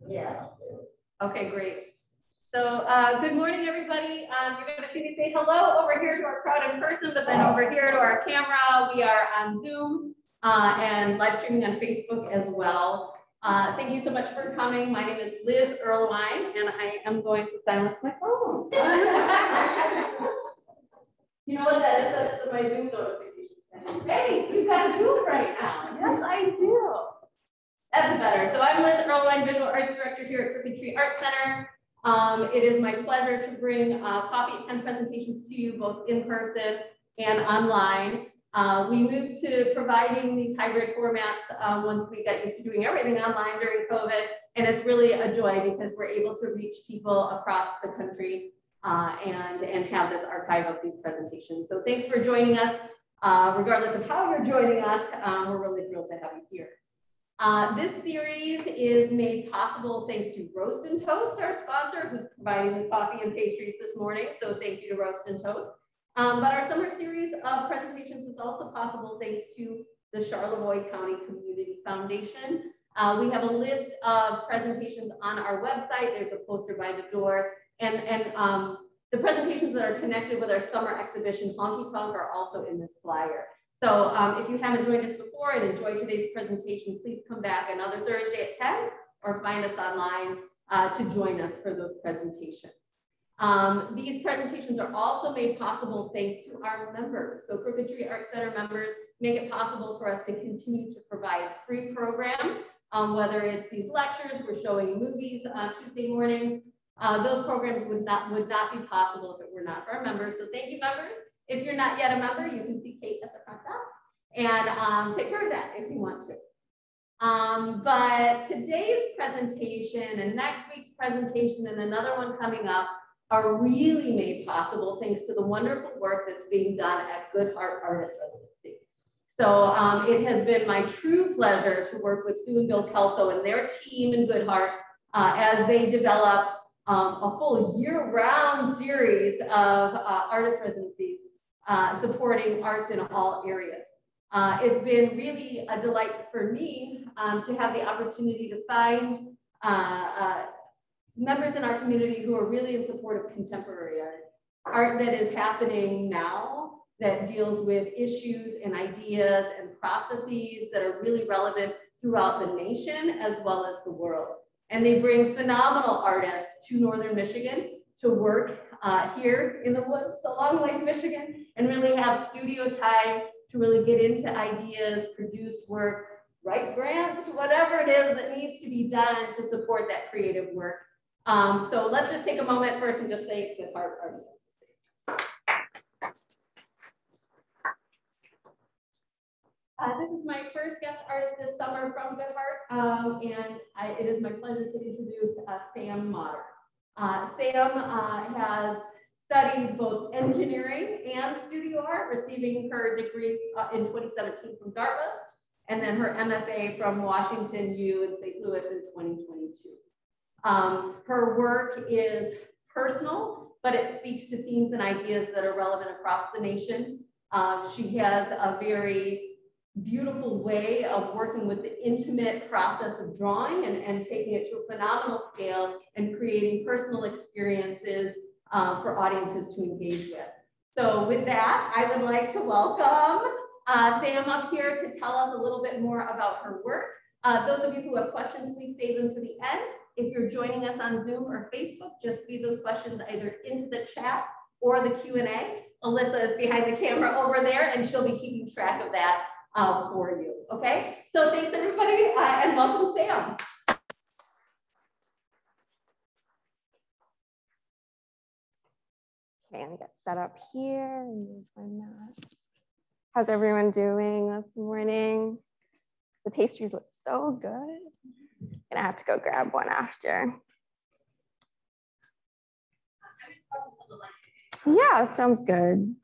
Yeah. Okay, great. So good morning, everybody. You're going to see me say hello over here to our crowd in person, but then over here to our camera. We are on Zoom and live streaming on Facebook as well. Thank you so much for coming. My name is Liz Erlewine, and I am going to silence my phone. You know what that is? That's my Zoom notification. Hey, we've got Zoom right now. Yes, I do. That's better. So I'm Liz Erlewine, Visual Arts Director here at Crooked Tree Art Center. It is my pleasure to bring Coffee at 10 presentations to you, both in person and online. We moved to providing these hybrid formats once we got used to doing everything online during COVID, and it's really a joy because we're able to reach people across the country and have this archive of these presentations. So thanks for joining us. Regardless of how you're joining us, we're really thrilled to have you here. This series is made possible thanks to Roast and Toast, our sponsor, who's providing the coffee and pastries this morning. So thank you to Roast and Toast. But our summer series of presentations is also possible thanks to the Charlevoix County Community Foundation. We have a list of presentations on our website. There's a poster by the door. And the presentations that are connected with our summer exhibition, Honky Tonk, are also in this flyer. So if you haven't joined us before and enjoyed today's presentation, please come back another Thursday at 10 or find us online to join us for those presentations. These presentations are also made possible thanks to our members. So Crooked Tree Art Center members make it possible for us to continue to provide free programs, whether it's these lectures, we're showing movies on Tuesday mornings. Those programs would not be possible if it were not for our members. So thank you, members. If you're not yet a member, you can see Kate at the front desk and take care of that if you want to. But today's presentation and next week's presentation and another one coming up are really made possible thanks to the wonderful work that's being done at GHAR Artist Residency. So it has been my true pleasure to work with Sue and Bill Kelso and their team in GHAR as they develop a full year-round series of artist residencies supporting arts in all areas. It's been really a delight for me to have the opportunity to find members in our community who are really in support of contemporary art that is happening now, that deals with issues and ideas and processes that are really relevant throughout the nation as well as the world. And they bring phenomenal artists to Northern Michigan to work here in the woods along Lake Michigan and really have studio time to really get into ideas, produce work, write grants, whatever it is that needs to be done to support that creative work. So let's just take a moment first and just thank the GHAR Artist Residency. This is my first guest artist this summer from GHAR, and it is my pleasure to introduce Sam Motter. Sam has studied both engineering and studio art, receiving her degree in 2017 from Dartmouth, and then her MFA from Washington U in St. Louis in 2022. Her work is personal, but it speaks to themes and ideas that are relevant across the nation. She has a very beautiful way of working with the intimate process of drawing and taking it to a phenomenal scale and creating personal experiences for audiences to engage with. So with that, I would like to welcome Sam up here to tell us a little bit more about her work. Those of you who have questions, please save them to the end. If you're joining us on Zoom or Facebook, just feed those questions either into the chat or the Q&A. Alyssa is behind the camera over there, and she'll be keeping track of that for you, okay? So thanks everybody, and welcome Sam. Okay, I'm gonna get set up here and move my mask. How's everyone doing this morning? The pastries look so good. I'm gonna have to go grab one after. Yeah, that sounds good.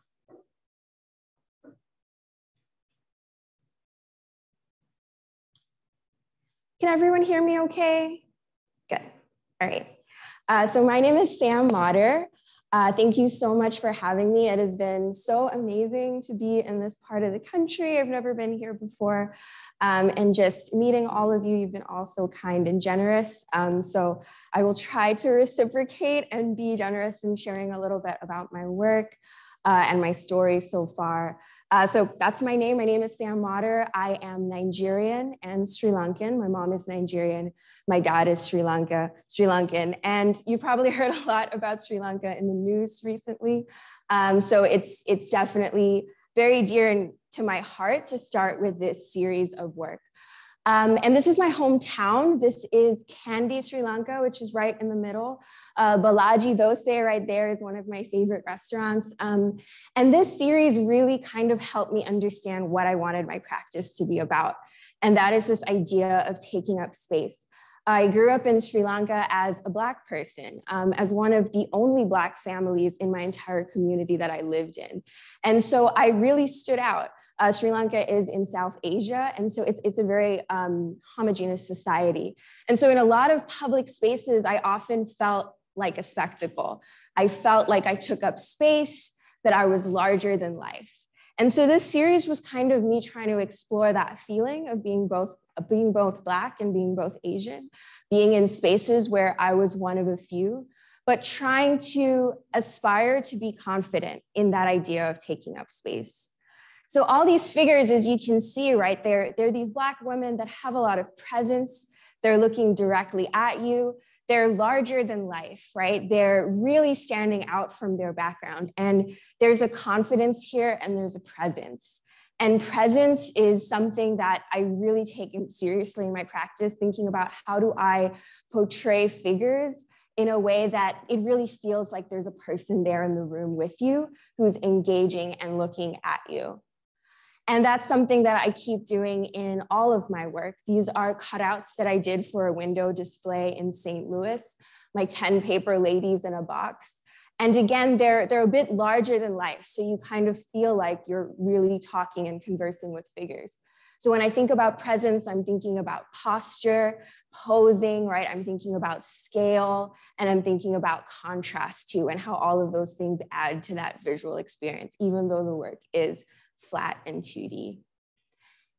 Can everyone hear me okay? Good, all right. So my name is Sam Motter. Thank you so much for having me. It has been so amazing to be in this part of the country. I've never been here before. And just meeting all of you, you've been all so kind and generous. So I will try to reciprocate and be generous in sharing a little bit about my work and my story so far. So that's my name. My name is Sam Mater. I am Nigerian and Sri Lankan. My mom is Nigerian. My dad is Sri Lankan. And you probably heard a lot about Sri Lanka in the news recently. So it's definitely very dear to my heart to start with this series of work. And this is my hometown. This is Kandy, Sri Lanka, which is right in the middle. Balaji Dosai right there is one of my favorite restaurants. And this series really kind of helped me understand what I wanted my practice to be about. And that is this idea of taking up space. I grew up in Sri Lanka as a Black person, as one of the only Black families in my entire community that I lived in. And so I really stood out. Sri Lanka is in South Asia, and so it's a very homogeneous society. And so in a lot of public spaces, I often felt like a spectacle. I felt like I took up space, that I was larger than life. And so this series was kind of me trying to explore that feeling of being both Black and being both Asian, being in spaces where I was one of a few, but trying to aspire to be confident in that idea of taking up space. So all these figures, as you can see, right, they're these Black women that have a lot of presence. They're looking directly at you. They're larger than life, right? They're really standing out from their background. And there's a confidence here and there's a presence. And presence is something that I really take seriously in my practice, thinking about how do I portray figures in a way that it really feels like there's a person there in the room with you who's engaging and looking at you. And that's something that I keep doing in all of my work. These are cutouts that I did for a window display in St. Louis, my 10 paper ladies in a box. And again, they're a bit larger than life. So you kind of feel like you're really talking and conversing with figures. So when I think about presence, I'm thinking about posture, posing, right? I'm thinking about scale, and I'm thinking about contrast too, and how all of those things add to that visual experience, even though the work is flat and 2D.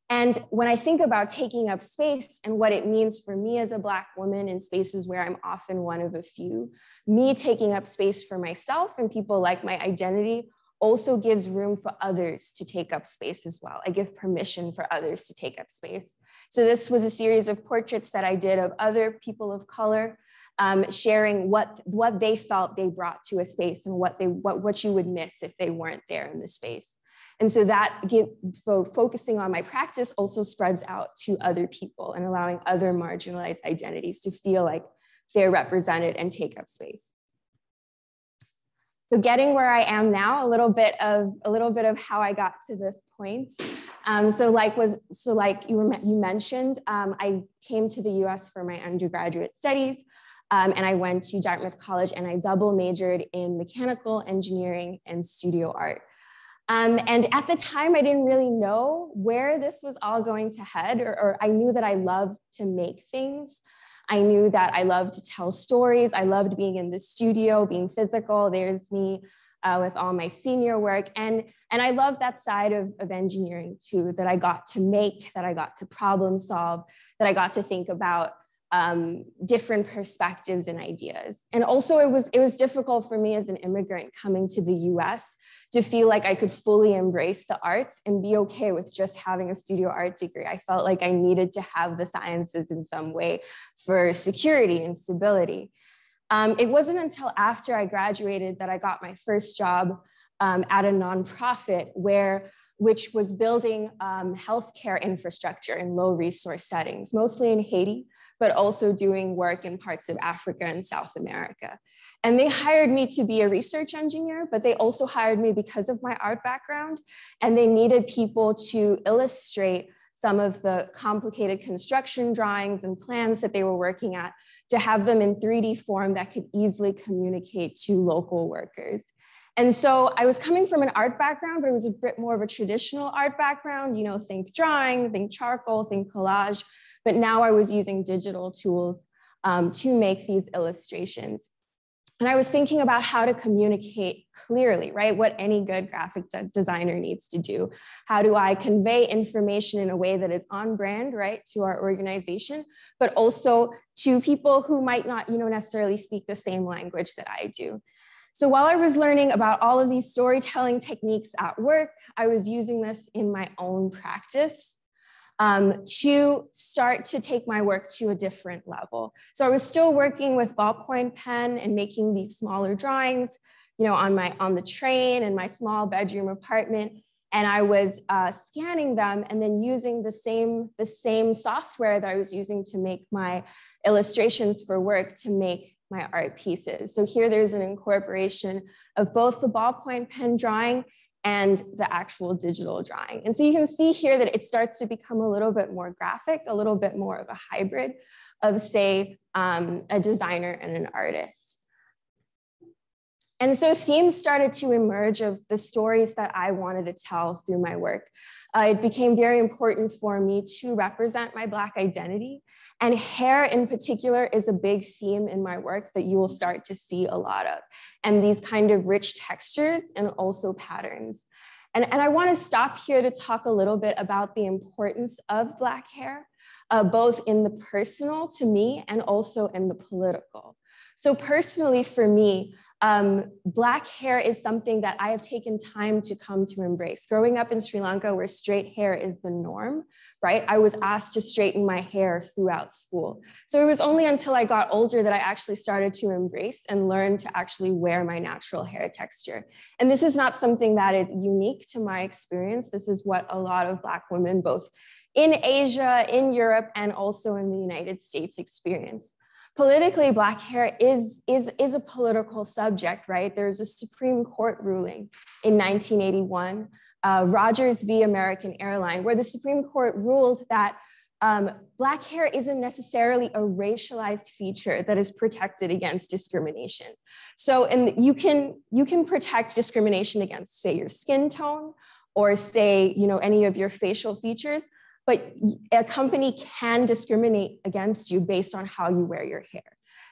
And when I think about taking up space and what it means for me as a Black woman in spaces where I'm often one of a few, me taking up space for myself and people like my identity also gives room for others to take up space as well. I give permission for others to take up space. So this was a series of portraits that I did of other people of color, sharing what they felt they brought to a space and what you would miss if they weren't there in the space. And so that focusing on my practice also spreads out to other people and allowing other marginalized identities to feel like they're represented and take up space. So getting where I am now, a little bit of how I got to this point. So like you mentioned, I came to the US for my undergraduate studies, and I went to Dartmouth College and I double majored in mechanical engineering and studio art. And at the time, I didn't really know where this was all going to head, or I knew that I loved to make things. I knew that I loved to tell stories. I loved being in the studio, being physical. There's me with all my senior work. And I love that side of engineering too, that I got to make, that I got to problem solve, that I got to think about different perspectives and ideas. And also it was difficult for me as an immigrant coming to the US to feel like I could fully embrace the arts and be okay with just having a studio art degree. I felt like I needed to have the sciences in some way for security and stability. It wasn't until after I graduated that I got my first job at a nonprofit which was building healthcare infrastructure in low resource settings, mostly in Haiti, but also doing work in parts of Africa and South America. And they hired me to be a research engineer, but they also hired me because of my art background. And they needed people to illustrate some of the complicated construction drawings and plans that they were working at, to have them in 3D form that could easily communicate to local workers. And so I was coming from an art background, but it was a bit more of a traditional art background, think drawing, think charcoal, think collage. But now I was using digital tools to make these illustrations. And I was thinking about how to communicate clearly, right? What any good graphic designer needs to do. How do I convey information in a way that is on brand, right, to our organization, but also to people who might not, necessarily speak the same language that I do. So while I was learning about all of these storytelling techniques at work, I was using this in my own practice to start to take my work to a different level. So I was still working with ballpoint pen and making these smaller drawings, on the train in my small bedroom apartment. And I was scanning them and then using the same software that I was using to make my illustrations for work to make my art pieces. So here there's an incorporation of both the ballpoint pen drawing and the actual digital drawing. And so you can see here that it starts to become a little bit more graphic, a little bit more of a hybrid of, say, a designer and an artist. And so themes started to emerge of the stories that I wanted to tell through my work. It became very important for me to represent my Black identity. And hair in particular is a big theme in my work that you will start to see a lot of. And these kind of rich textures and also patterns. And I want to stop here to talk a little bit about the importance of Black hair, both in the personal to me and also in the political. So personally for me, Black hair is something that I have taken time to come to embrace. Growing up in Sri Lanka, where straight hair is the norm, right? I was asked to straighten my hair throughout school. So it was only until I got older that I actually started to embrace and learn to actually wear my natural hair texture. And this is not something that is unique to my experience. This is what a lot of Black women, both in Asia, in Europe, and also in the United States experience. Politically, Black hair is a political subject, right? There's a Supreme Court ruling in 1981, Rogers v. American Airline, where the Supreme Court ruled that Black hair isn't necessarily a racialized feature that is protected against discrimination. So, and you can protect discrimination against, say, your skin tone, or say, any of your facial features, but a company can discriminate against you based on how you wear your hair,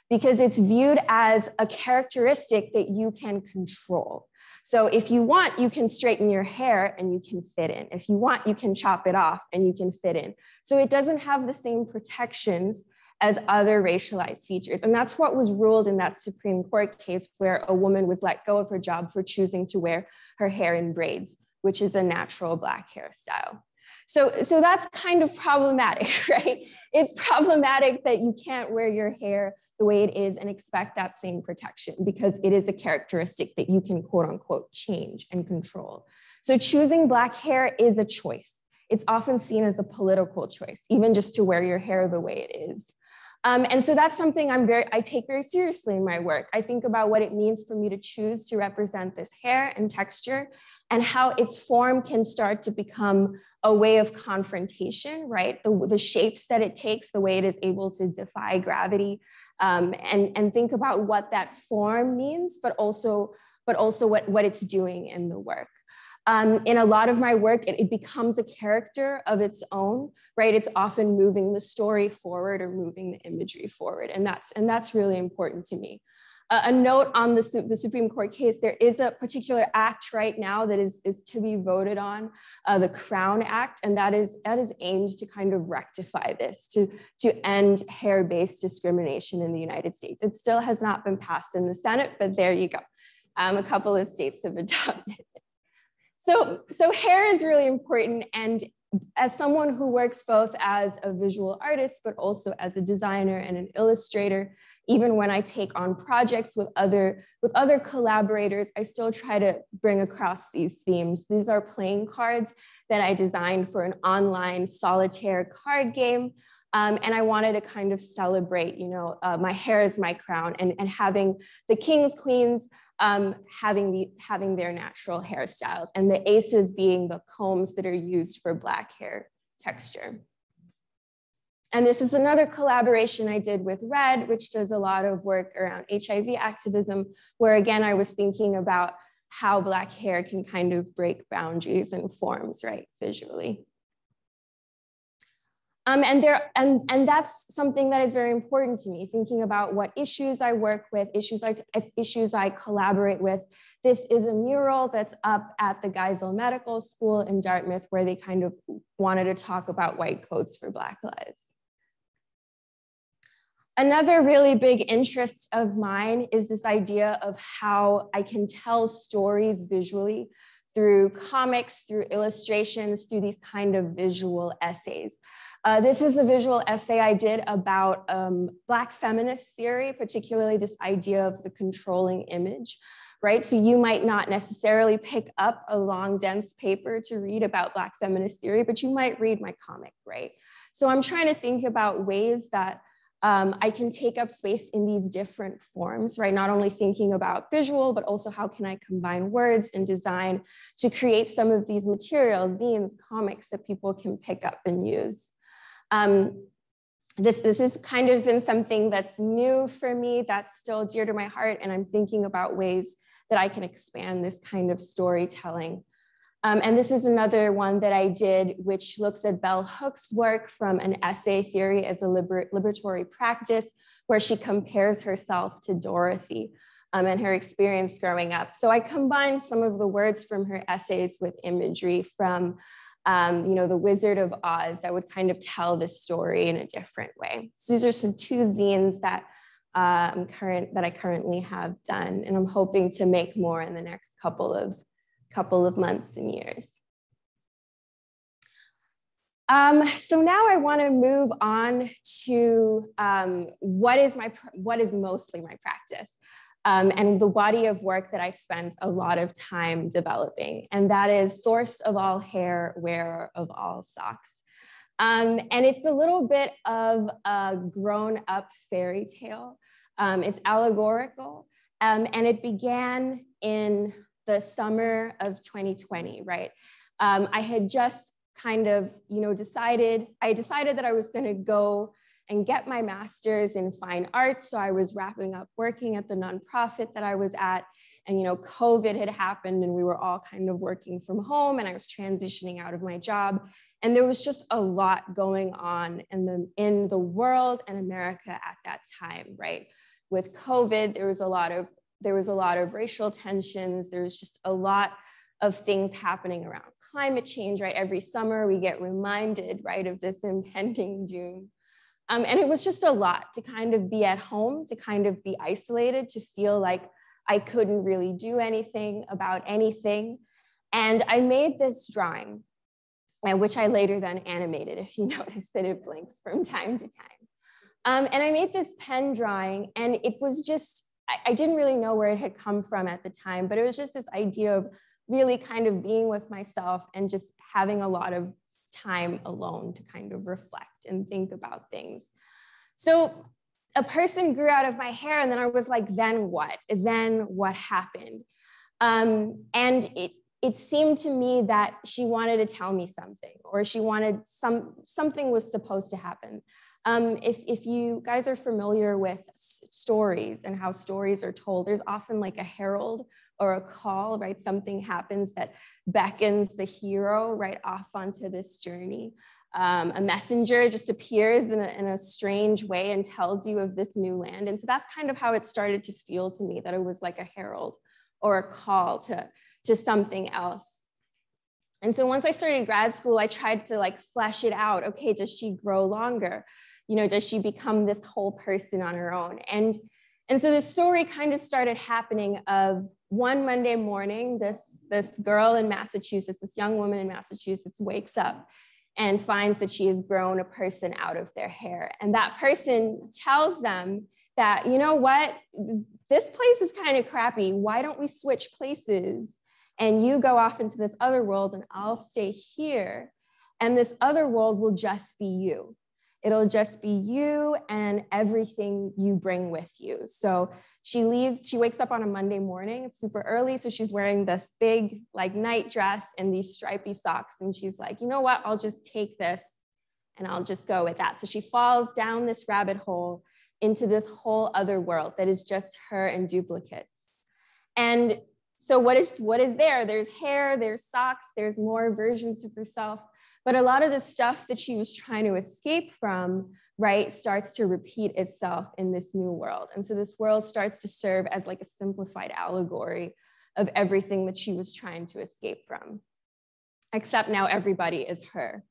because it's viewed as a characteristic that you can control. So if you want, you can straighten your hair and you can fit in. If you want, you can chop it off and you can fit in. So it doesn't have the same protections as other racialized features. And that's what was ruled in that Supreme Court case, where a woman was let go of her job for choosing to wear her hair in braids, which is a natural Black hairstyle. So that's kind of problematic, right? It's problematic that you can't wear your hair the way it is and expect that same protection, because it is a characteristic that you can, quote unquote, change and control. So choosing Black hair is a choice. It's often seen as a political choice, even just to wear your hair the way it is. And so that's something I take very seriously in my work. I think about what it means for me to choose to represent this hair and texture, and how its form can start to become a way of confrontation, right? The shapes that it takes, the way it is able to defy gravity, and think about what that form means, but also what it's doing in the work. In a lot of my work, it becomes a character of its own, right? It's often moving the story forward or moving the imagery forward, and that's really important to me. A note on the Supreme Court case, there is a particular act right now that is to be voted on, the Crown Act, and that is aimed to kind of rectify this, to end hair-based discrimination in the United States. It still has not been passed in the Senate, but there you go. A couple of states have adopted it. So hair is really important, and as someone who works both as a visual artist, but also as a designer and an illustrator, even when I take on projects with other collaborators, I still try to bring across these themes. These are playing cards that I designed for an online solitaire card game. And I wanted to kind of celebrate, my hair is my crown, and having the kings, queens, having their natural hairstyles, and the aces being the combs that are used for Black hair texture. And this is another collaboration I did with Red, which does a lot of work around HIV activism, where again, I was thinking about how Black hair can kind of break boundaries and forms, right, visually. And that's something that is very important to me, thinking about what issues I work with, issues I collaborate with. This is a mural that's up at the Geisel Medical School in Dartmouth, where they kind of wanted to talk about white coats for Black lives. Another really big interest of mine is this idea of how I can tell stories visually through comics, through illustrations, through these kind of visual essays. This is a visual essay I did about Black feminist theory, particularly this idea of the controlling image, right? So you might not necessarily pick up a long, dense paper to read about Black feminist theory, but you might read my comic, right? So I'm trying to think about ways that I can take up space in these different forms, right? Not only thinking about visual, but also how can I combine words and design to create some of these materials, zines, comics that people can pick up and use. This has kind of been something that's new for me, that's still dear to my heart, and I'm thinking about ways that I can expand this kind of storytelling. And this is another one that I did, which looks at Bell Hook's work from an essay theory as a liberatory practice, where she compares herself to Dorothy and her experience growing up. So I combined some of the words from her essays with imagery from the Wizard of Oz that would kind of tell this story in a different way. So these are some two zines that I currently have done, and I'm hoping to make more in the next couple of months and years. So now I want to move on to what is mostly my practice. And the body of work that I've spent a lot of time developing, and that is source of all hair, wearer of all socks. And it's a little bit of a grown-up fairy tale. It's allegorical, and it began in the summer of 2020, right? I had just kind of, decided that I was going to go and get my master's in fine arts. So I was wrapping up working at the nonprofit that I was at, and COVID had happened and we were all kind of working from home, and I was transitioning out of my job. And there was just a lot going on in the world and America at that time, right? With COVID, there was a lot of racial tensions. There was just a lot of things happening around climate change, right? Every summer we get reminded, right, of this impending doom. And it was just a lot to kind of be at home, to kind of be isolated, to feel like I couldn't really do anything about anything. And I made this drawing, which I later then animated, if you notice that it blinks from time to time. And I made this pen drawing, and it was just, I didn't really know where it had come from at the time, but it was just this idea of really kind of being with myself and just having a lot of time alone to kind of reflect and think about things. So a person grew out of my hair, and then I was like, then what? Then what happened? And it seemed to me that she wanted to tell me something, or she wanted something was supposed to happen. If you guys are familiar with stories and how stories are told, there's often like a herald or a call, right? Something happens that beckons the hero right off onto this journey. A messenger just appears in a strange way and tells you of this new land. And so that's kind of how it started to feel to me, that it was like a herald or a call to something else. And so once I started grad school, I tried to like flesh it out. Okay, does she grow longer? Does she become this whole person on her own? And so this story kind of started happening of one Monday morning, this girl in Massachusetts, this young woman in Massachusetts wakes up and finds that she has grown a person out of their hair. And that person tells them that, you know what, this place is kind of crappy. Why don't we switch places? And you go off into this other world and I'll stay here. And this other world will just be you. It'll just be you and everything you bring with you. So she wakes up on a Monday morning, it's super early. So she's wearing this big like night dress and these stripy socks. And she's like, you know what, I'll just take this and I'll just go with that. So she falls down this rabbit hole into this whole other world that is just her and duplicates. And so what is there? There's hair, there's socks, there's more versions of herself. But a lot of the stuff that she was trying to escape from, right, starts to repeat itself in this new world. And so this world starts to serve as like a simplified allegory of everything that she was trying to escape from, except now everybody is her.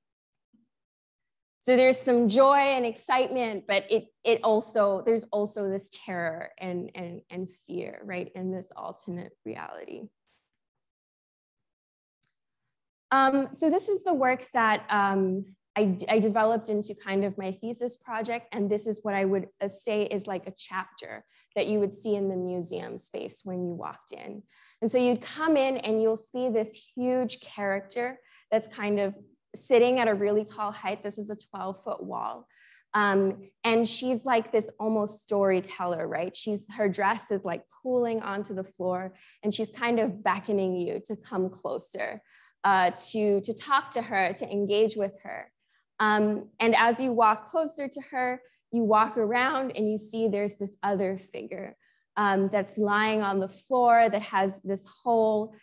So there's some joy and excitement, but there's also this terror and fear, right, in this alternate reality. So this is the work that I developed into kind of my thesis project, and this is what I would say is like a chapter that you would see in the museum space when you walked in. And so you'd come in and you'll see this huge character that's kind of sitting at a really tall height. This is a 12-foot wall. And she's like this almost storyteller, right? Her dress is like pooling onto the floor, and she's kind of beckoning you to come closer, to talk to her, to engage with her. And as you walk closer to her, you walk around and you see there's this other figure that's lying on the floor that has this whole,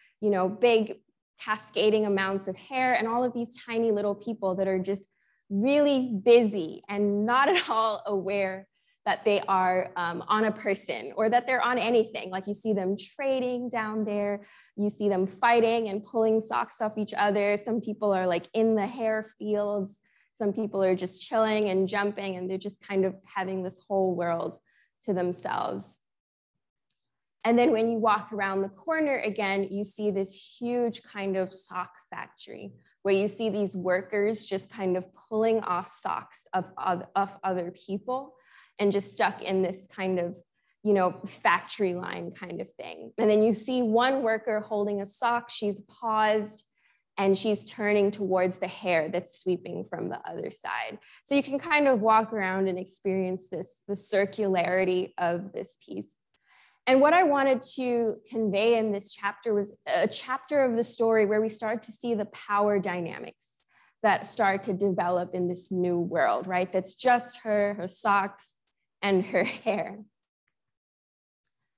big cascading amounts of hair and all of these tiny little people that are just really busy and not at all aware that they are on a person or that they're on anything. Like you see them trading down there, you see them fighting and pulling socks off each other. Some people are like in the hair fields. Some people are just chilling and jumping, and they're just kind of having this whole world to themselves. And then when you walk around the corner again, you see this huge kind of sock factory where you see these workers just kind of pulling off socks of other people and just stuck in this kind of, factory line kind of thing. And then you see one worker holding a sock, she's paused and she's turning towards the hair that's sweeping from the other side. So you can kind of walk around and experience the circularity of this piece. And what I wanted to convey in this chapter was a chapter of the story where we start to see the power dynamics that start to develop in this new world, right? That's just her socks, and her hair.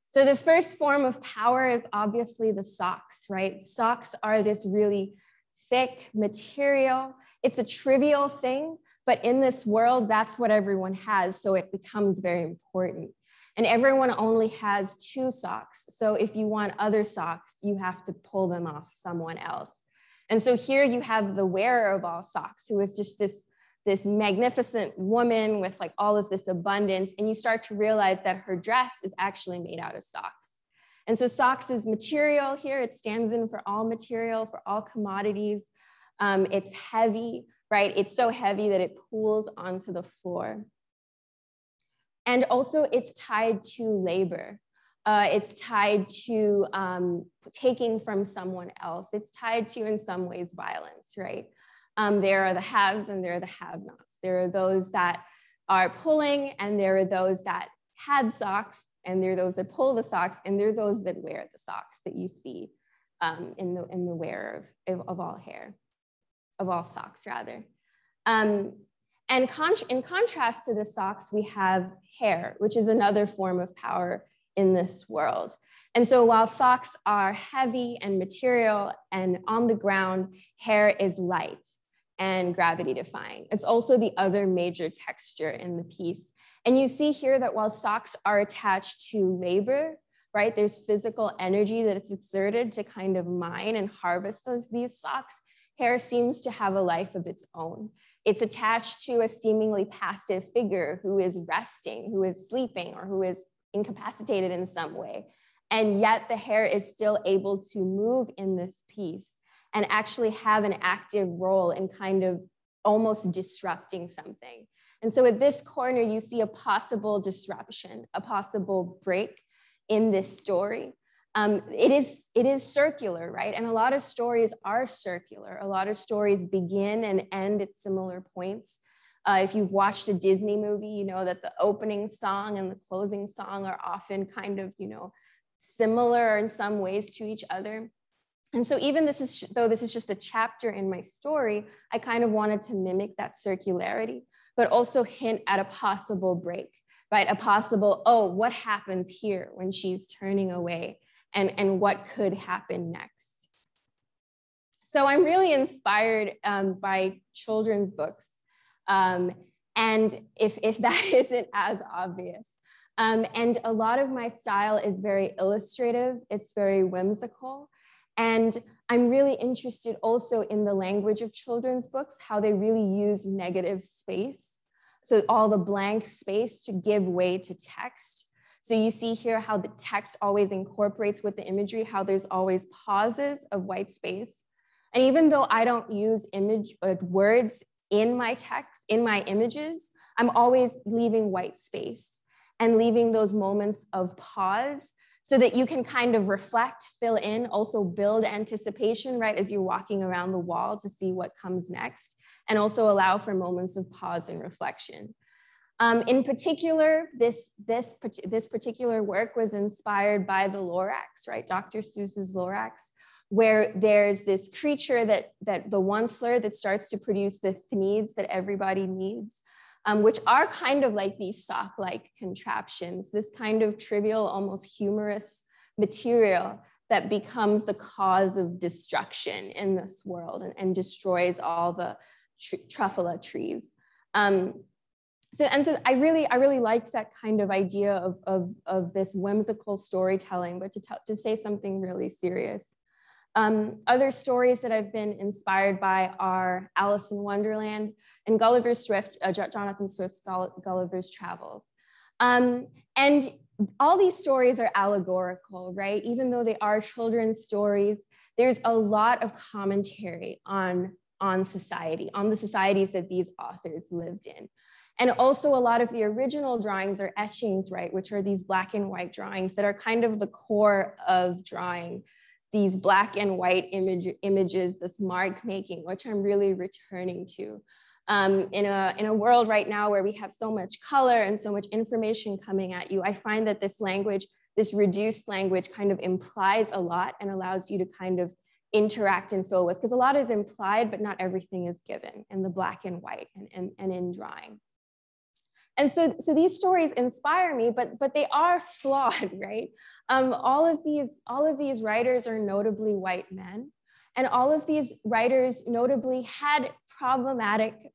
So the first form of power is obviously the socks, right? Socks are this really thick material. It's a trivial thing, but in this world, that's what everyone has, so it becomes very important. And everyone only has 2 socks. So if you want other socks, you have to pull them off someone else. And so here you have the wearer of all socks, who is just this magnificent woman with like all of this abundance. And you start to realize that her dress is actually made out of socks. And so socks is material here. It stands in for all material, for all commodities. It's heavy, right? It's so heavy that it pools onto the floor. And also it's tied to labor. It's tied to taking from someone else. It's tied to, in some ways, violence, right? There are the haves and there are the have-nots. There are those that are pulling, and there are those that had socks, and there are those that pull the socks, and there are those that wear the socks that you see in the wearer of all hair, of all socks, rather. And in contrast to the socks, we have hair, which is another form of power in this world. And so while socks are heavy and material and on the ground, hair is light and gravity defying. It's also the other major texture in the piece. And you see here that while socks are attached to labor, right, there's physical energy that it's exerted to kind of mine and harvest these socks, hair seems to have a life of its own. It's attached to a seemingly passive figure who is resting, who is sleeping, or who is incapacitated in some way. And yet the hair is still able to move in this piece and actually have an active role in kind of almost disrupting something. And so at this corner, you see a possible disruption, a possible break in this story. It is circular, right? And a lot of stories are circular. A lot of stories begin and end at similar points. If you've watched a Disney movie, you know that the opening song and the closing song are often kind of, similar in some ways to each other. And so even though this is just a chapter in my story, I kind of wanted to mimic that circularity, but also hint at a possible break, right? A possible, oh, what happens here when she's turning away, and what could happen next? So I'm really inspired by children's books. And if that isn't as obvious. And a lot of my style is very illustrative. It's very whimsical. And I'm really interested also in the language of children's books, how they really use negative space. So all the blank space to give way to text. So you see here how the text always incorporates with the imagery, how there's always pauses of white space. And even though I don't use words in my text, in my images, I'm always leaving white space and leaving those moments of pause so that you can kind of reflect, fill in, also build anticipation, right, as you're walking around the wall to see what comes next, and also allow for moments of pause and reflection. In particular, this particular work was inspired by the Lorax, right, Dr. Seuss's Lorax, where there's this creature that the Onceler that starts to produce the needs that everybody needs, which are kind of like these sock-like contraptions, this kind of trivial, almost humorous material that becomes the cause of destruction in this world and destroys all the truffula trees. So I really liked that kind of idea of this whimsical storytelling, but to say something really serious. Other stories that I've been inspired by are Alice in Wonderland and Jonathan Swift's Gulliver's Travels. And all these stories are allegorical, right? Even though they are children's stories, there's a lot of commentary on society, on the societies that these authors lived in. And also a lot of the original drawings are etchings, right? Which are these black and white drawings that are kind of the core of drawing, these black and white images, this mark making, which I'm really returning to. In a world right now where we have so much color and so much information coming at you, I find that this language, this reduced language kind of implies a lot and allows you to kind of interact and fill with, because a lot is implied, but not everything is given in the black and white and in drawing. And so these stories inspire me, but they are flawed, right? All of these writers are notably white men, and all of these writers notably had problematic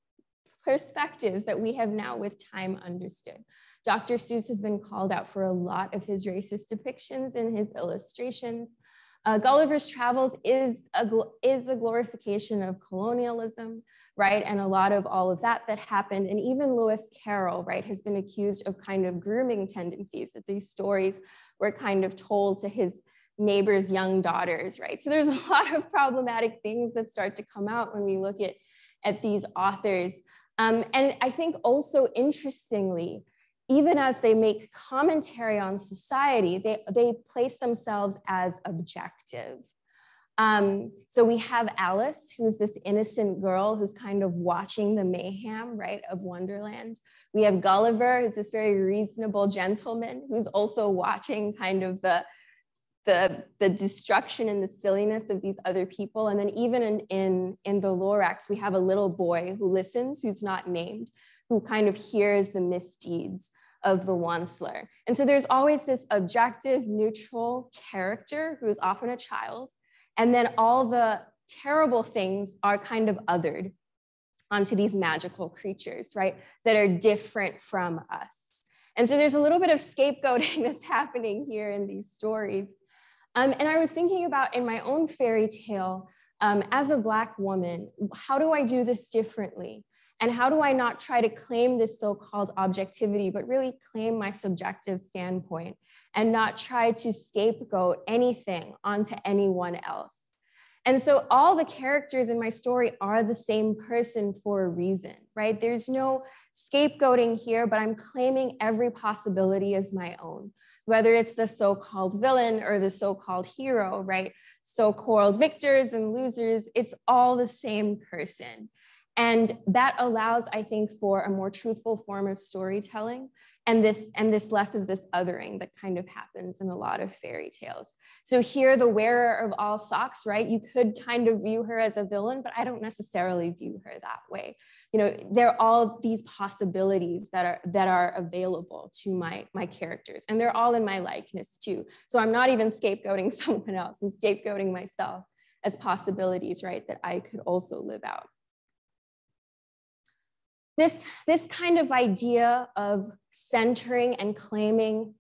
perspectives that we have now with time understood. Dr. Seuss has been called out for a lot of his racist depictions in his illustrations. Gulliver's Travels is a glorification of colonialism, right? And a lot of all of that happened. And even Lewis Carroll, right, has been accused of kind of grooming tendencies, that these stories were kind of told to his neighbors' young daughters, right? So there's a lot of problematic things that start to come out when we look at these authors. And I think also interestingly, even as they make commentary on society, they place themselves as objective. So we have Alice, who's this innocent girl who's kind of watching the mayhem, right, of Wonderland. We have Gulliver, who's this very reasonable gentleman who's also watching kind of the destruction and the silliness of these other people. And then even in the Lorax, we have a little boy who listens, who's not named, who kind of hears the misdeeds of the Onceler. And so there's always this objective, neutral character who is often a child. And then all the terrible things are kind of othered onto these magical creatures, right, that are different from us. And so there's a little bit of scapegoating that's happening here in these stories. And I was thinking about in my own fairy tale, as a Black woman, how do I do this differently? And how do I not try to claim this so-called objectivity, but really claim my subjective standpoint and not try to scapegoat anything onto anyone else? And so all the characters in my story are the same person for a reason, right? There's no scapegoating here, but I'm claiming every possibility as my own, whether it's the so-called villain or the so-called hero, right? So-called victors and losers, it's all the same person. And that allows, I think, for a more truthful form of storytelling and this less of this othering that kind of happens in a lot of fairy tales. So here, the wearer of all socks, right? You could kind of view her as a villain, but I don't necessarily view her that way. You know, there are all these possibilities that are available to my characters, and they're all in my likeness too. So I'm not even scapegoating someone else, I'm scapegoating myself as possibilities, right, that I could also live out. This kind of idea of centering and claiming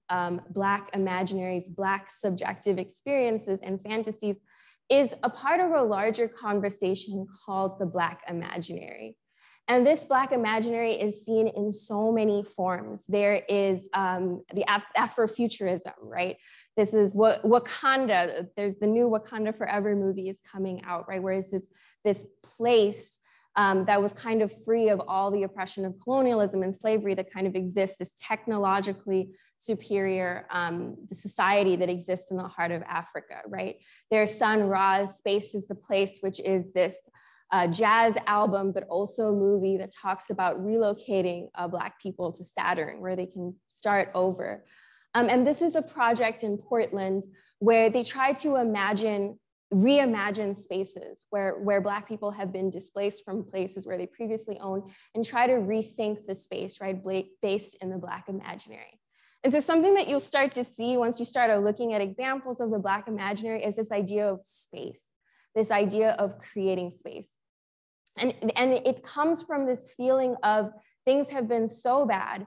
Black imaginaries, Black subjective experiences and fantasies is a part of a larger conversation called the Black imaginary. And this Black imaginary is seen in so many forms. There is the Afrofuturism, right? This is Wakanda, there's the new Wakanda Forever movie is coming out, right? Whereas this place that was kind of free of all the oppression of colonialism and slavery that kind of exists, this technologically superior the society that exists in the heart of Africa, right? There's Sun Ra's Space is the Place, which is this jazz album, but also a movie that talks about relocating Black people to Saturn, where they can start over. And this is a project in Portland where they try to reimagine spaces where Black people have been displaced from places where they previously owned and try to rethink the space, right, based in the Black imaginary. And so something that you'll start to see once you start looking at examples of the Black imaginary is this idea of space, this idea of creating space. And it comes from this feeling of things have been so bad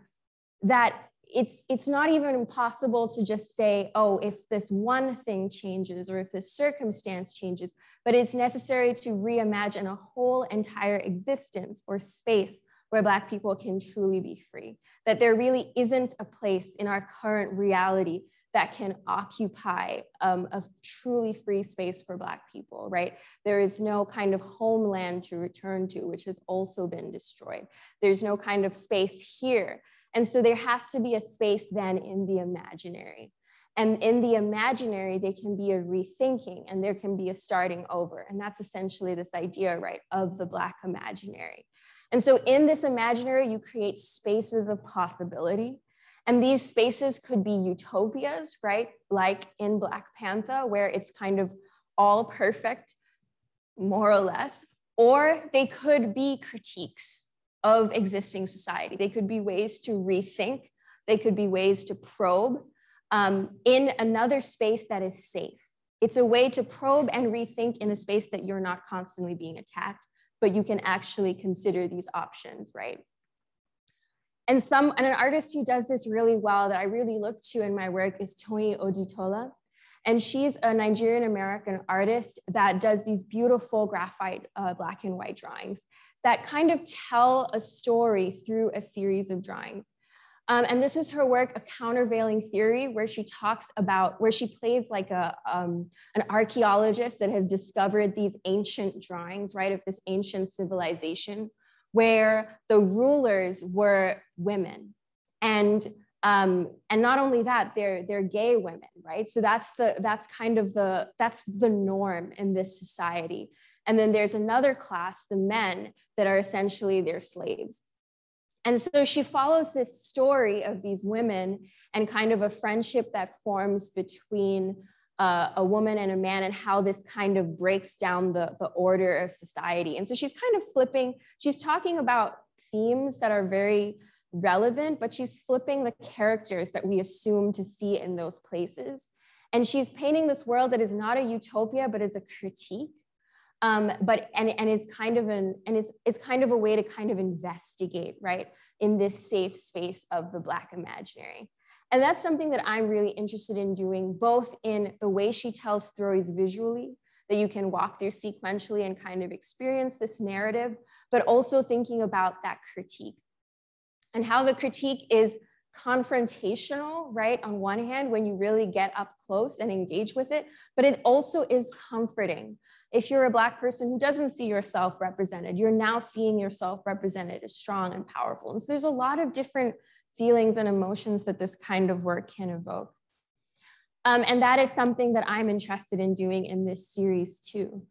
that it's not even impossible to just say, oh, if this one thing changes or if this circumstance changes, but it's necessary to reimagine a whole entire existence or space where Black people can truly be free, that there really isn't a place in our current reality that can occupy a truly free space for Black people, right? There is no kind of homeland to return to, which has also been destroyed. There's no kind of space here. And so there has to be a space then in the imaginary. And in the imaginary, there can be a rethinking and there can be a starting over. And that's essentially this idea, right, of the Black imaginary. And so in this imaginary, you create spaces of possibility. And these spaces could be utopias, right? Like in Black Panther, where it's kind of all perfect, more or less, or they could be critiques of existing society. They could be ways to rethink. They could be ways to probe in another space that is safe. It's a way to probe and rethink in a space that you're not constantly being attacked, but you can actually consider these options, right? And an artist who does this really well that I really look to in my work is Toyin Oditola. And she's a Nigerian-American artist that does these beautiful graphite black and white drawings that kind of tell a story through a series of drawings. And this is her work, A Countervailing Theory, where she talks about, where she plays like an archaeologist that has discovered these ancient drawings, right, of this ancient civilization, where the rulers were women. And not only that, they're gay women, right? So that's the norm in this society. And then there's another class, the men, that are essentially their slaves. And so she follows this story of these women and kind of a friendship that forms between a woman and a man, and how this kind of breaks down the order of society. And so she's kind of flipping, she's talking about themes that are very relevant, but she's flipping the characters that we assume to see in those places. And she's painting this world that is not a utopia, but is a critique. Is kind of a way to kind of investigate, right, in this safe space of the Black imaginary. And that's something that I'm really interested in doing, both in the way she tells stories visually, that you can walk through sequentially and kind of experience this narrative, but also thinking about that critique and how the critique is confrontational, right? On one hand, when you really get up close and engage with it, but it also is comforting. If you're a Black person who doesn't see yourself represented, you're now seeing yourself represented as strong and powerful. And so there's a lot of different feelings and emotions that this kind of work can evoke. And that is something that I'm interested in doing in this series too.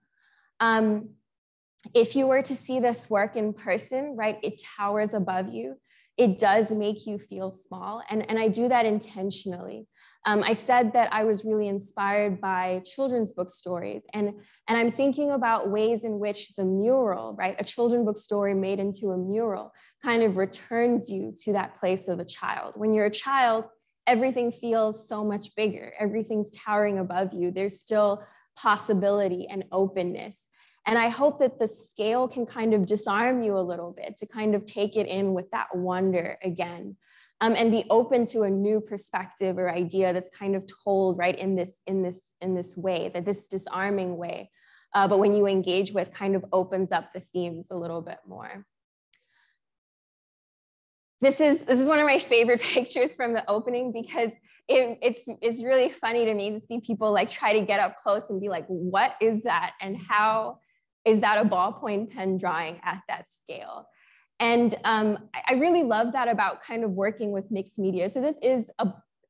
If you were to see this work in person, right, it towers above you. It does make you feel small. And I do that intentionally. I said that I was really inspired by children's book stories. And I'm thinking about ways in which the mural, right, a children's book story made into a mural kind of returns you to that place of a child. When you're a child, everything feels so much bigger. Everything's towering above you. There's still possibility and openness. And I hope that the scale can kind of disarm you a little bit, to kind of take it in with that wonder again, and be open to a new perspective or idea that's kind of told right in this way, that this disarming way. But when you engage with, kind of opens up the themes a little bit more. This is one of my favorite pictures from the opening, because it's really funny to me to see people like try to get up close and be like, what is that? And how is that a ballpoint pen drawing at that scale? And I really love that about kind of working with mixed media. So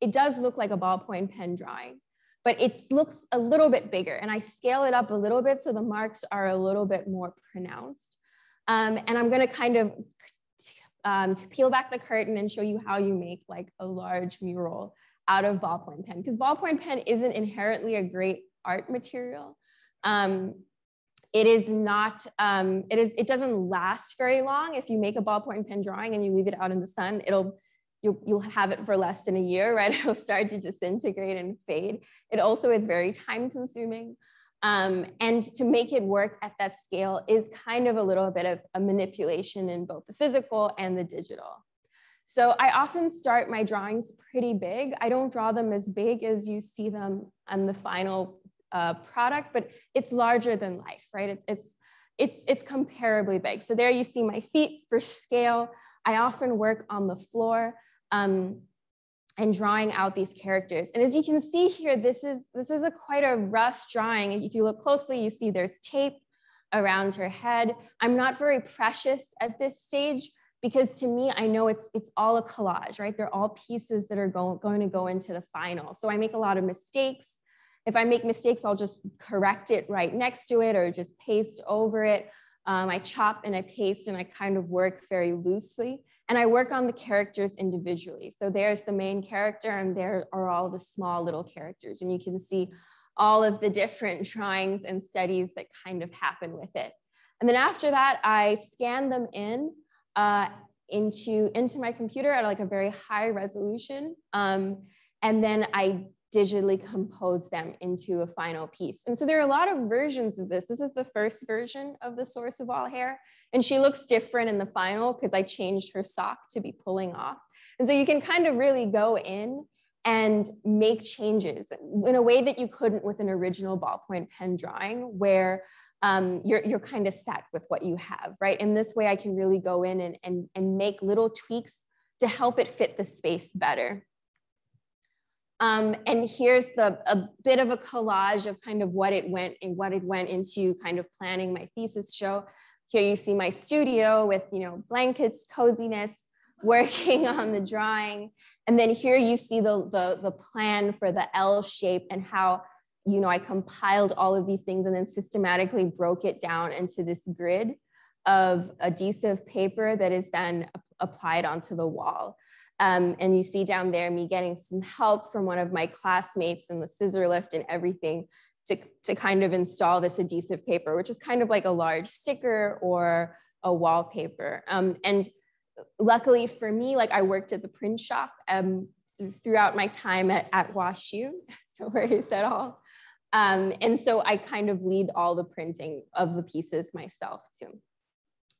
it does look like a ballpoint pen drawing, but it looks a little bit bigger, and I scale it up a little bit so the marks are a little bit more pronounced. And I'm gonna kind of to peel back the curtain and show you how you make like a large mural out of ballpoint pen, because ballpoint pen isn't inherently a great art material. It is not, it doesn't last very long. If you make a ballpoint pen drawing and you leave it out in the sun, you'll have it for less than a year, right? It'll start to disintegrate and fade. It also is very time consuming. And to make it work at that scale is kind of a little bit of a manipulation in both the physical and the digital. So I often start my drawings pretty big. I don't draw them as big as you see them on the final product, but it's larger than life, right? It's comparably big. So there you see my feet for scale. I often work on the floor and drawing out these characters. And as you can see here, this is quite a rough drawing. And if you look closely, you see there's tape around her head. I'm not very precious at this stage, because to me, I know it's all a collage, right? They're all pieces that are going to go into the final. So I make a lot of mistakes. If I make mistakes, I'll just correct it right next to it or just paste over it. I chop and I paste and I kind of work very loosely. And I work on the characters individually. So there's the main character and there are all the small little characters. And you can see all of the different drawings and studies that kind of happen with it. And then after that, I scan them in into my computer at like a very high resolution. And then I digitally compose them into a final piece. And so there are a lot of versions of this. This is the first version of the source of all hair. And she looks different in the final because I changed her sock to be pulling off. And so you can kind of really go in and make changes in a way that you couldn't with an original ballpoint pen drawing, where you're kind of set with what you have, right? In this way, I can really go in and make little tweaks to help it fit the space better. And here's a bit of a collage of kind of what it went into kind of planning my thesis show. Here you see my studio with, blankets, coziness, working on the drawing. And then here you see the plan for the L shape and how, I compiled all of these things and then systematically broke it down into this grid of adhesive paper that is then applied onto the wall. And you see down there me getting some help from one of my classmates and the scissor lift and everything to kind of install this adhesive paper, which is kind of like a large sticker or a wallpaper. And luckily for me, like I worked at the print shop throughout my time at WashU, no worries at all. And so I kind of lead all the printing of the pieces myself too.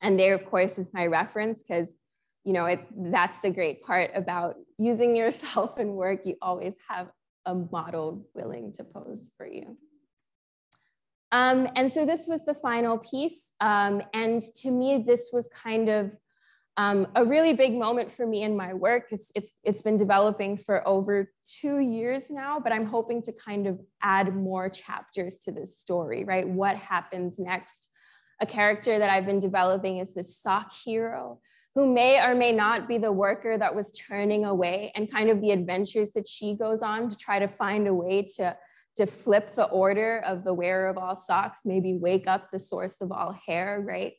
And there, of course, is my reference, because that's the great part about using yourself in work. You always have a model willing to pose for you. And so this was the final piece. And to me, this was kind of a really big moment for me in my work. It's been developing for over 2 years now, but I'm hoping to kind of add more chapters to this story, right? What happens next? A character that I've been developing is this sock hero, who may or may not be the worker that was turning away, and kind of the adventures that she goes on to try to find a way to flip the order of the wearer of all socks, maybe wake up the source of all hair, right?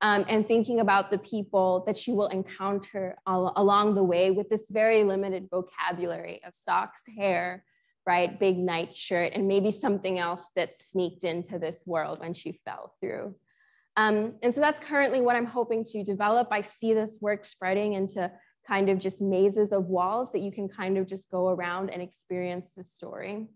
And thinking about the people that she will encounter along the way with this very limited vocabulary of socks, hair, right? Big nightshirt, and maybe something else that sneaked into this world when she fell through. And so that's currently what I'm hoping to develop. I see this work spreading into kind of just mazes of walls that you can kind of just go around and experience the story.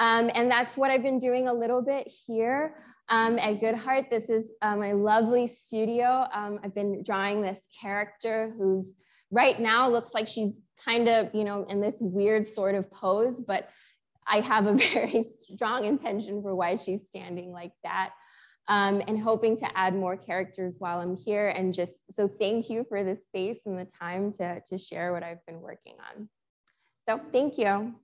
And that's what I've been doing a little bit here at GHAR. This is my lovely studio. I've been drawing this character who's right now looks like she's kind of, you know, in this weird sort of pose, but I have a very strong intention for why she's standing like that. And hoping to add more characters while I'm here. And just, so thank you for the space and the time to share what I've been working on. So thank you.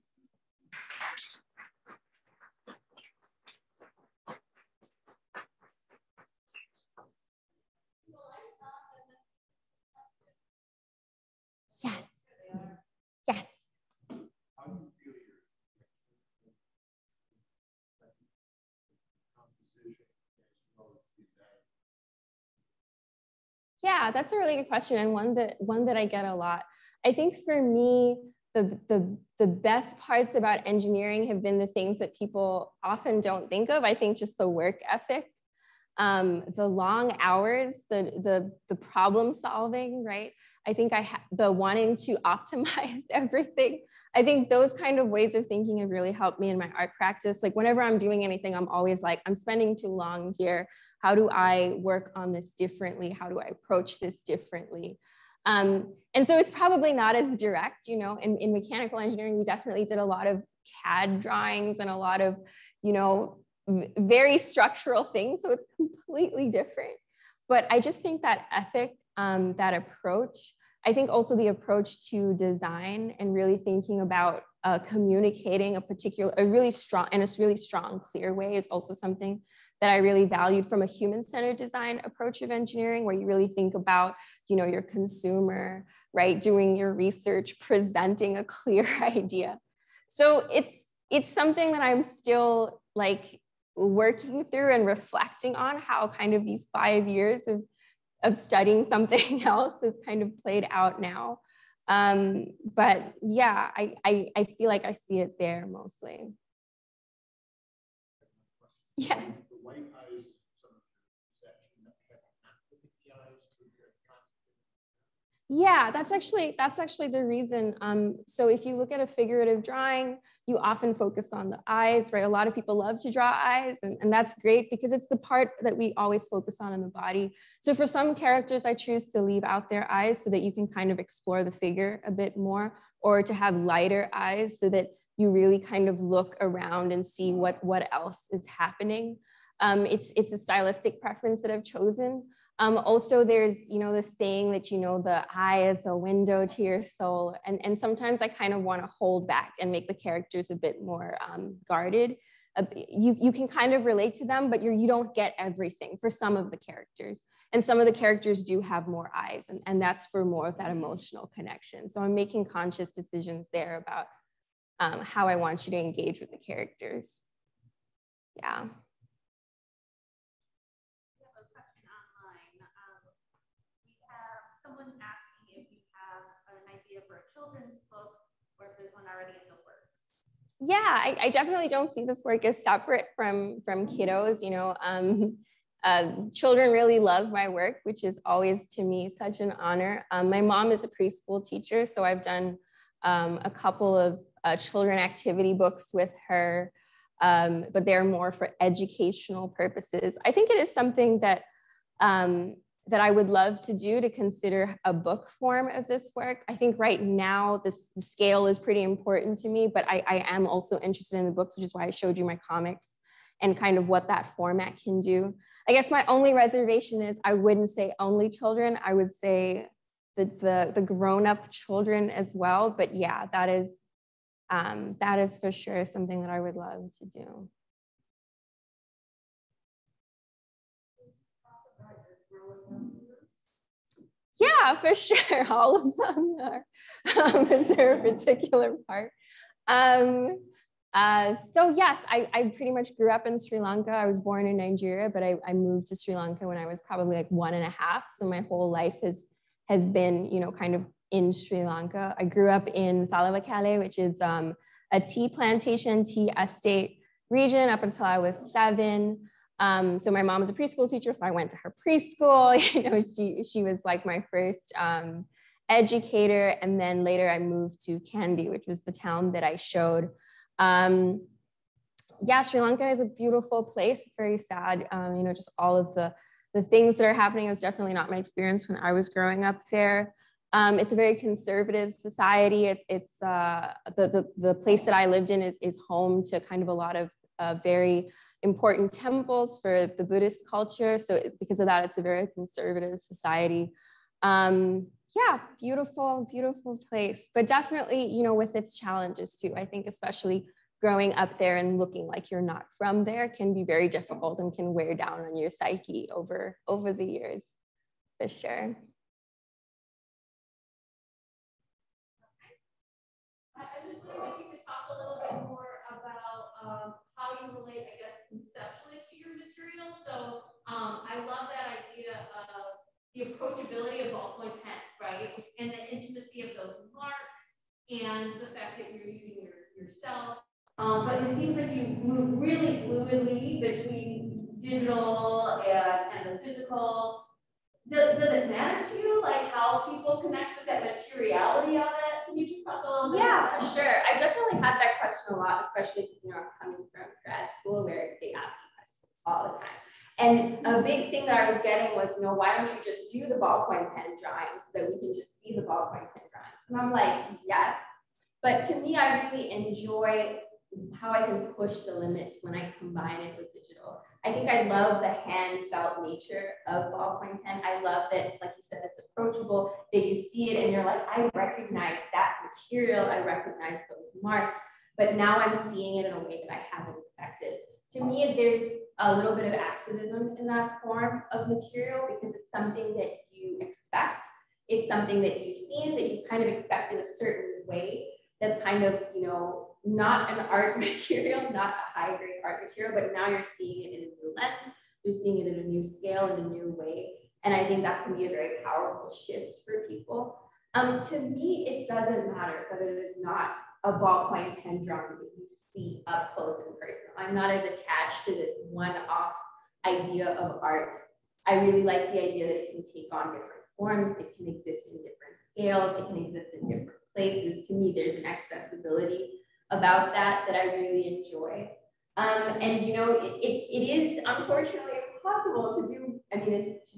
Yes, yes. Yeah, that's a really good question, and one that I get a lot. I think for me, the best parts about engineering have been the things that people often don't think of. I think just the work ethic, the long hours, the problem solving, right? I think the wanting to optimize everything. I think those kind of ways of thinking have really helped me in my art practice. Like whenever I'm doing anything, I'm always like, I'm spending too long here. How do I work on this differently? How do I approach this differently? And so it's probably not as direct, you know, in mechanical engineering, we definitely did a lot of CAD drawings and a lot of, you know, very structural things. So it's completely different. But I just think that ethic, that approach, I think also the approach to design and really thinking about communicating a really strong, clear way is also something that I really valued from a human-centered design approach of engineering, where you really think about, you know, your consumer, right? Doing your research, presenting a clear idea. So it's something that I'm still like working through and reflecting on, how kind of these 5 years of studying something else has kind of played out now. But yeah, I feel like I see it there mostly. Yeah. Yeah, that's actually the reason. So if you look at a figurative drawing, you often focus on the eyes, right? A lot of people love to draw eyes, and that's great because it's the part that we always focus on in the body. So for some characters, I choose to leave out their eyes so that you can kind of explore the figure a bit more, or to have lighter eyes so that you really kind of look around and see what else is happening. It's a stylistic preference that I've chosen. Also, there's, you know, the saying that, you know, the eye is a window to your soul. And sometimes I kind of want to hold back and make the characters a bit more guarded. You can kind of relate to them, but you don't get everything for some of the characters. And some of the characters do have more eyes, and that's for more of that emotional connection. So I'm making conscious decisions there about how I want you to engage with the characters. Yeah. Someone asking if you have an idea for a children's book, or if there's one already in the works. Yeah, I definitely don't see this work as separate from kiddos. You know, children really love my work, which is always to me such an honor. My mom is a preschool teacher, so I've done a couple of children activity books with her, but they're more for educational purposes. I think it is something that that I would love to do, to consider a book form of this work. I think right now the scale is pretty important to me, but I am also interested in the books, which is why I showed you my comics and kind of what that format can do. I guess my only reservation is I wouldn't say only children. I would say the grown-up children as well. But yeah, that is for sure something that I would love to do. Yeah, for sure. All of them are. Is there a particular part? So yes, I pretty much grew up in Sri Lanka. I was born in Nigeria, but I moved to Sri Lanka when I was probably like 1.5. So my whole life has been, you know, kind of in Sri Lanka. I grew up in Thalawakale, which is a tea plantation, tea estate region up until I was 7. So my mom was a preschool teacher, so I went to her preschool. You know, she was like my first educator. And then later I moved to Kandy, which was the town that I showed. Yeah, Sri Lanka is a beautiful place. It's very sad, you know, just all of the things that are happening. It was definitely not my experience when I was growing up there. It's a very conservative society. It's the place that I lived in is home to kind of a lot of very important temples for the Buddhist culture. So because of that, it's a very conservative society. Yeah, beautiful, beautiful place, but definitely, you know, with its challenges too. I think especially growing up there and looking like you're not from there can be very difficult and can wear down on your psyche over the years, for sure. I just wondering if you could talk a little bit more about how you relate, I guess, conceptually to your material. So I love that idea of the approachability of ballpoint pen, right? And the intimacy of those marks and the fact that you're using yourself. But it seems like you move really fluidly between digital and the physical. Does it matter to you, like how people connect with that materiality of it? Can you just talk a little bit? Yeah, for sure. I definitely had that question a lot, especially because, you know, I'm coming from grad school where they ask me questions all the time. And a big thing that I was getting was, you know, why don't you just do the ballpoint pen drawings so that we can just see the ballpoint pen drawings? And I'm like, yes. But to me, I really enjoy how I can push the limits when I combine it with digital. I think I love the hand felt nature of ballpoint pen. I love that, like you said, it's approachable, that you see it and you're like, I recognize that material, I recognize those marks, but now I'm seeing it in a way that I haven't expected. To me, there's a little bit of activism in that form of material because it's something that you expect. It's something that you've seen, that you kind of expect in a certain way. That's kind of, you know, not an art material, not a high grade art material, but now you're seeing it in a new lens, you're seeing it in a new scale, in a new way. And I think that can be a very powerful shift for people. To me, it doesn't matter whether it is not a ballpoint pen drawing that you see up close and personal. I'm not as attached to this one-off idea of art. I really like the idea that it can take on different forms, it can exist in different scales, it can exist in different places. To me, there's an accessibility about that I really enjoy. And you know, it is unfortunately impossible to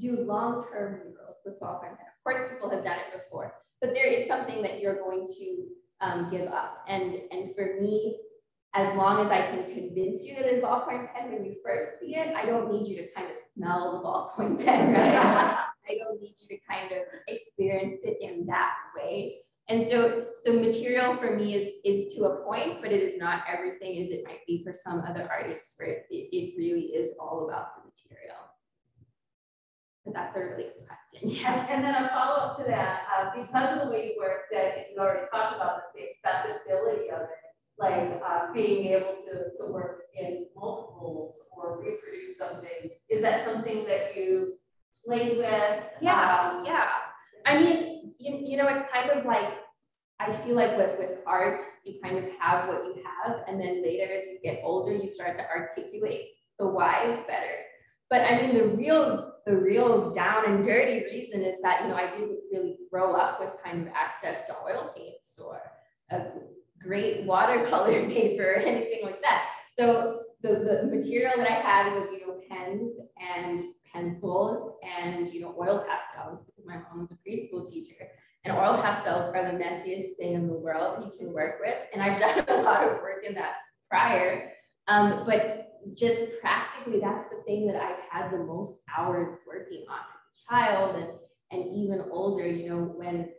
do long-term murals with ballpoint pen. Of course, people have done it before, but there is something that you're going to give up. And for me, as long as I can convince you that it's ballpoint pen when you first see it, I don't need you to kind of smell the ballpoint pen, right? I don't need you to kind of experience it in that way. And so material for me is to a point, but it is not everything as it might be for some other artists where it really is all about the material. But that's a really good question. Yeah. And then a follow-up to that, because of the way you work, that you already talked about this, the accessibility of it, like being able to work in multiples or reproduce something. Is that something that you played with? Yeah, yeah. I mean, you know, it's kind of like, I feel like with art, you kind of have what you have, and then later as you get older, you start to articulate the whys better. But I mean, the real down and dirty reason is that, you know, I didn't really grow up with kind of access to oil paints or a great watercolor paper or anything like that. So the material that I had was, you know, pens and pencils and, you know, oil pastels, because my mom was a preschool teacher. And oil pastels are the messiest thing in the world you can work with. And I've done a lot of work in that prior. But just practically, that's the thing that I've had the most hours working on as a child and even older, you know, when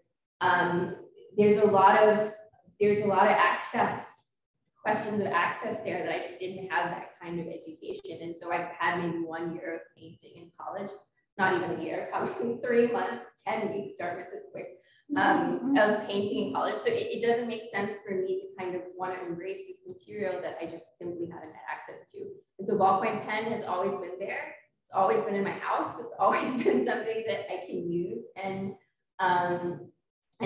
there's a lot of access, questions of access there that I just didn't have that kind of education. And so I've had maybe 1 year of painting in college, not even a year, probably 3 months, 10 weeks, start with this quick, of painting in college. So it doesn't make sense for me to kind of want to embrace this material that I just simply haven't had access to. And so ballpoint pen has always been there. It's always been in my house. It's always been something that I can use. And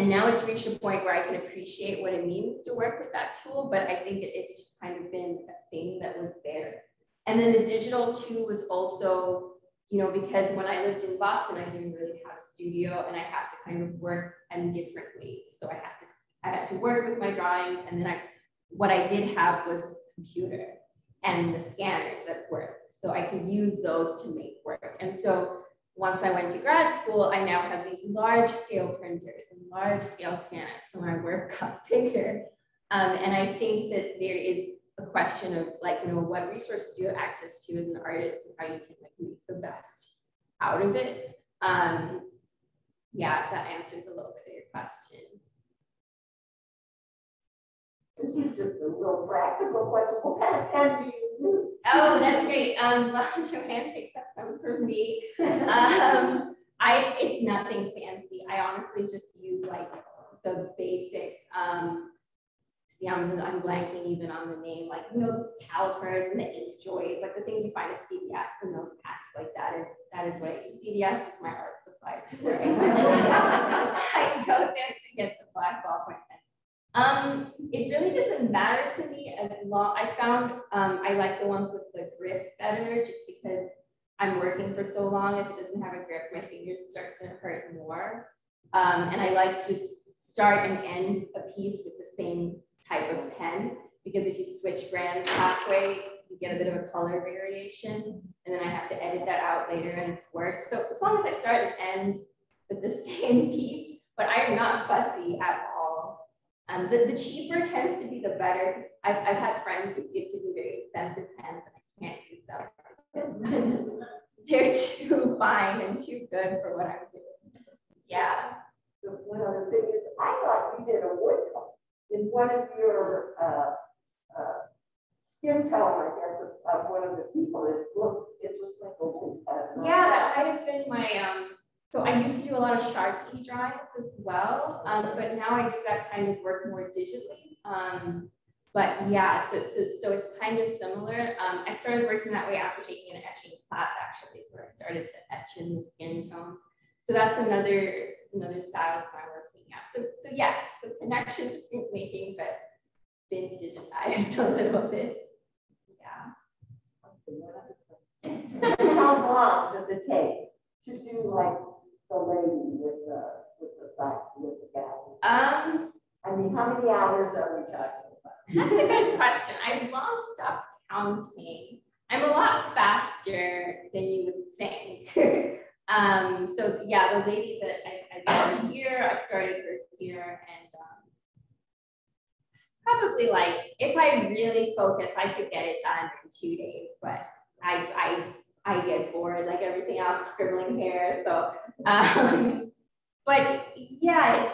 now it's reached a point where I can appreciate what it means to work with that tool, but I think it's just kind of been a thing that was there. And then the digital too was also, you know, because when I lived in Boston, I didn't really have a studio and I had to kind of work in different ways. So I had to work with my drawings, and then what I did have was a computer. and the scanners at work. So I could use those to make work. And so once I went to grad school, I now have these large scale printers and large scale scanners, so my work got bigger. And I think that there is a question of like, you know, what resources do you have access to as an artist and how you can like make the best out of it. Yeah, if that answers a little bit of your question. This is just a real practical question. What kind of pen do you use? Oh, that's great. Well, Joanne picked up some for me. It's nothing fancy. I honestly just use like the basic, see, I'm blanking even on the name, like, you know, calipers and the ink joys, like the things you find at CVS and those packs like that is what I use. CVS is my art supply. I go there to get the black ballpoint pen. It really doesn't matter to me as long, I found I like the ones with the grip better just because I'm working for so long. If it doesn't have a grip, my fingers start to hurt more. And I like to start and end a piece with the same type of pen, because if you switch brands halfway, you get a bit of a color variation, and then I have to edit that out later and it's work. So as long as I start and end with the same piece, but I am not fussy at all. The cheaper tends to be the better. I've had friends who gifted me very expensive pens and I can't use them. They're too fine and too good for what I'm doing. Yeah. So one other thing is, I thought you did a woodcut in one of your skin tone, I guess, of one of the people. It looks like a woodcut. Yeah, that might have been my, so I used to do a lot of Sharpie drawings as well, but now I do that kind of work more digitally. But yeah, so it's kind of similar. I started working that way after taking an etching class, actually. So I started to etch in the skin tones. So that's another style of my working. Yeah. So yeah, the connection to printmaking, but been digitized a little bit. Yeah. How long does it take to do like the lady with the guy? I mean, how many hours are we talking? That's a good question. I've long stopped counting. I'm a lot faster than you would think. So yeah, the lady that I got here, I started her here, and probably like, if I really focus, I could get it done in 2 days, but I get bored like everything else, scribbling here. So, but yeah,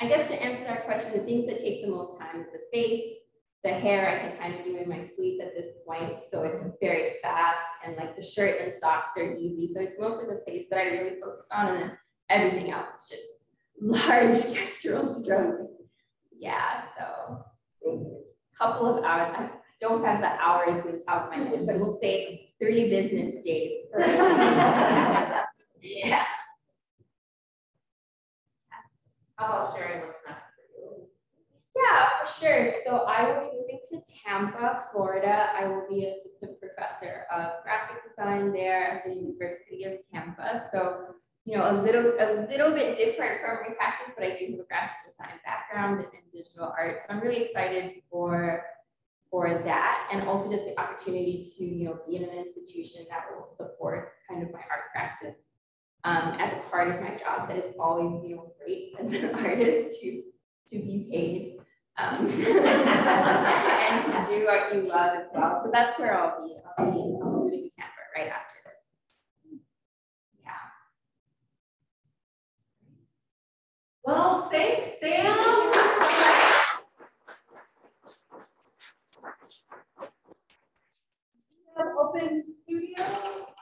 I guess to answer that question, the things that take the most time is the face, the hair I can kind of do in my sleep at this point. So it's very fast, and like the shirt and socks are easy. So it's mostly the face that I really focus on, and then everything else is just large gestural strokes. Yeah, so a couple of hours. I don't have the hours in the top of my head, but we'll say 3 business days. Yeah. How about sharing what's next for you? Yeah, for sure. So I will be moving to Tampa, Florida. I will be assistant professor of graphic design there at the University of Tampa. So, you know, a little bit different from my practice, but I do have a graphic design background and digital art. So I'm really excited for that, and also just the opportunity to, you know, be in an institution that will support kind of my art practice as a part of my job. That is always, you know, great as an artist to be paid and to do what you love as well. So that's where I'll be. I'll be moving to Tampa right after this. Yeah. Well, thanks, Sam. Open studio.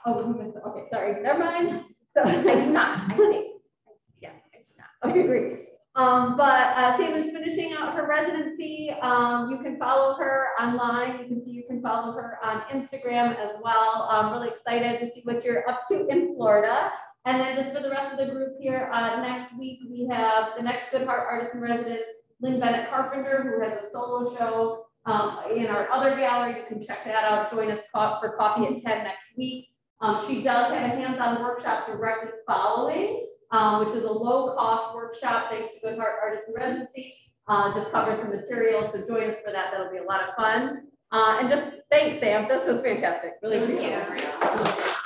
Oh, we missed it. Okay, sorry, never mind. So I do not. I think. Yeah, I do not. Okay, great. But Sam is finishing out her residency. You can follow her online. You can follow her on Instagram as well. I'm really excited to see what you're up to in Florida. And then just for the rest of the group here, next week we have the next Good Heart Artist in Residence, Lynn Bennett Carpenter, who has a solo show in our other gallery. You can check that out. Join us for coffee at 10 next week. She does have a hands-on workshop directly following, which is a low-cost workshop thanks to Good Heart Artist in Residency. Just covers some material, so join us for that. That'll be a lot of fun. And just thanks, Sam. This was fantastic. Really appreciate it.